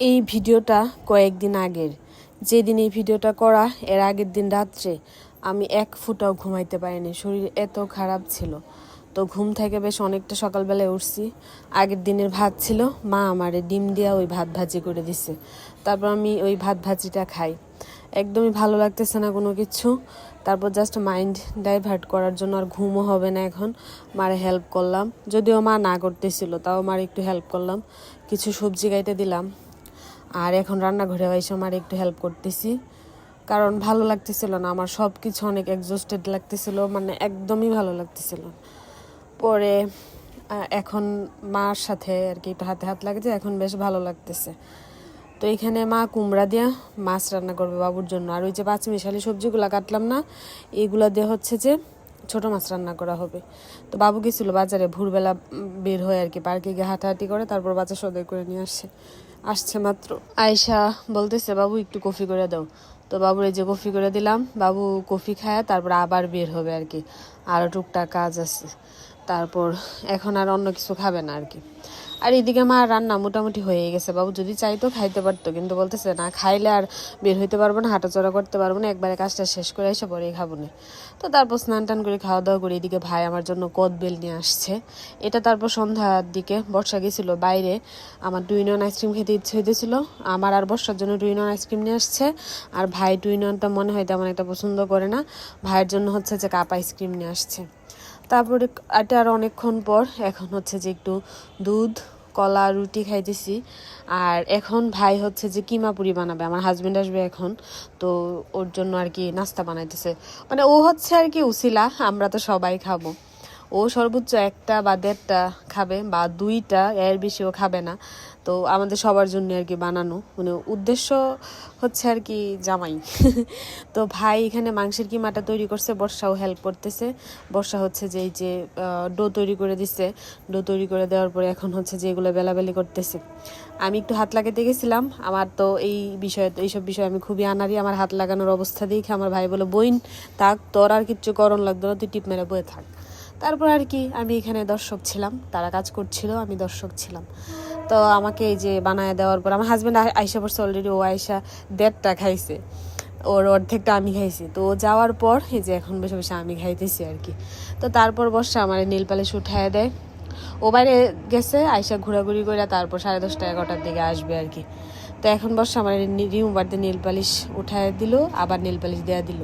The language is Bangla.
এই ভিডিওটা কয়েকদিন আগের। যেদিন এই ভিডিওটা করা এর আগের দিন রাত্রে আমি এক ফুটাও ঘুমাইতে পারিনি, শরীর এত খারাপ ছিল। তো ঘুম থেকে বেশ অনেকটা সকালবেলায় উঠছি। আগের দিনের ভাত ছিল, মা আমারে ডিম দিয়া ওই ভাত ভাজি করে দিছে। তারপর আমি ওই ভাত ভাজিটা খাই। একদমই ভালো লাগতেছে না কোনো কিছু। তারপর জাস্ট মাইন্ড ডাইভার্ট করার জন্য, আর ঘুমও হবে না এখন, মারে হেল্প করলাম। যদিও মা না করতেছিল, তাও মারে একটু হেল্প করলাম, কিছু সবজি কাইতে দিলাম। আর এখন রান্নাঘরে এসে আমার একটু হেল্প করতেছি, কারণ ভালো লাগতেছিল না আমার, সব কিছু অনেক এক্সস্টেড লাগতেছিল, মানে একদমই ভালো লাগতেছিল। পরে এখন মার সাথে আর কি একটু হাতে হাত লাগছে, এখন বেশ ভালো লাগতেছে। তো এখানে মা কুমড়া দিয়া মাছ রান্না করবে বাবুর জন্য। আর ওই যে পাঁচমিশালি সবজিগুলো কাটলাম না, এইগুলা দিয়ে হচ্ছে যে ছোট মাছ রান্না করা হবে। তো বাবু গেছিল বাজারে, ভোরবেলা বের হয়ে আর কি পার্কে গিয়ে হাঁটাহাঁটি করে, তারপর বাজার সদাই করে নিয়ে আসছে মাত্র। আয়শা বলতেছে বাবু একটু কফি করে দাও। তো বাবুর এই যে কফি করে দিলাম, বাবু কফি খায় তারপর আবার বের হবে আর কি, আরও টুকটাক কাজ আছে। তারপর এখন আর অন্য কিছু খাবে না আর কি। আর এদিকে মা রান্না মোটামুটি হয়ে গেছে, বাবু যদি চাইতো খাইতে পারতো, কিন্তু বলতেছে না, খাইলে আর বের হইতে পারবো না, হাঁটাচড়া করতে পারবো না, একবারে কাজটা শেষ করে এসে পরেই খাবো না। তো তারপর স্নান টান করে খাওয়া দাওয়া করে এদিকে ভাই আমার জন্য কদবেল নিয়ে আসছে। এটা তারপর সন্ধ্যার দিকে বর্ষা গেছিলো বাইরে, আমার 2 in 1 আইসক্রিম খেতে ইচ্ছে হইতেছিল, আমার আর বর্ষার জন্য 2 in 1 আইসক্রিম নিয়ে আসছে। আর ভাই 2 in 1টা মনে হয় তেমন একটা পছন্দ করে না, ভাইয়ের জন্য হচ্ছে যে কাপ আইসক্রিম নিয়ে আসছে। তারপরে এটা আর অনেকক্ষণ পর এখন হচ্ছে যে একটু দুধ, কলা, রুটি খাইতেছি। আর এখন ভাই হচ্ছে যে কিমা পুরি বানাবে, আমার হাজবেন্ড আসবে এখন, তো ওর জন্য আর কি নাস্তা বানাইতেছে। মানে ও হচ্ছে আর কি উসিলা, আমরা তো সবাই খাবো। ও সর্বোচ্চ 1টা বা 1.5টা খাবে, বা 2টা, এর বেশি ও খাবে না। তো আমাদের সবার জন্য আর কি বানানো, মানে উদ্দেশ্য হচ্ছে আর কি জামাই। তো ভাই এখানে মাংসের কিমাটা তৈরি করছে, বর্ষাও হেল্প করতেছে। বর্ষা হচ্ছে যে এই যে ডো তৈরি করে দিচ্ছে, ডো তৈরি করে দেওয়ার পরে এখন হচ্ছে যে এগুলো বেলাবেলি করতেছে। আমি একটু হাত লাগাতে গেছিলাম, আমার তো এইসব বিষয়ে আমি খুবই আনাড়ি, আমার হাত লাগানোর অবস্থা দেখে আমার ভাই বলে, বইন থাক, তোর আর কিচ্ছু করণ লাগতো না, তুই টিপ মেরে বয়ে থাক। তারপর আর কি আমি এখানে দর্শক ছিলাম, তারা কাজ করছিল, আমি দর্শক ছিলাম। তো আমাকে এই যে বানায় দেওয়ার পর আমার হাজব্যান্ড আইসা পড়ছে অলরেডি, ও আইসা 1.5টা খাইছে, ওর অর্ধেকটা আমি খাইছি। তো ও যাওয়ার পর এই যে এখন বসে বসে আমি খাইতেছি আর কি। তো তারপর বসে আমার নীল পালিশ উঠায় দেয়, ও বাইরে গেছে, আইসা ঘোরাঘুরি করে তারপর 10:30 11টার দিকে আসবে আর কি। তো এখন বসে আমার রিমুভার দিয়ে নীল পালিশ উঠায় দিল, আবার নীল পালিশ দেওয়া দিল।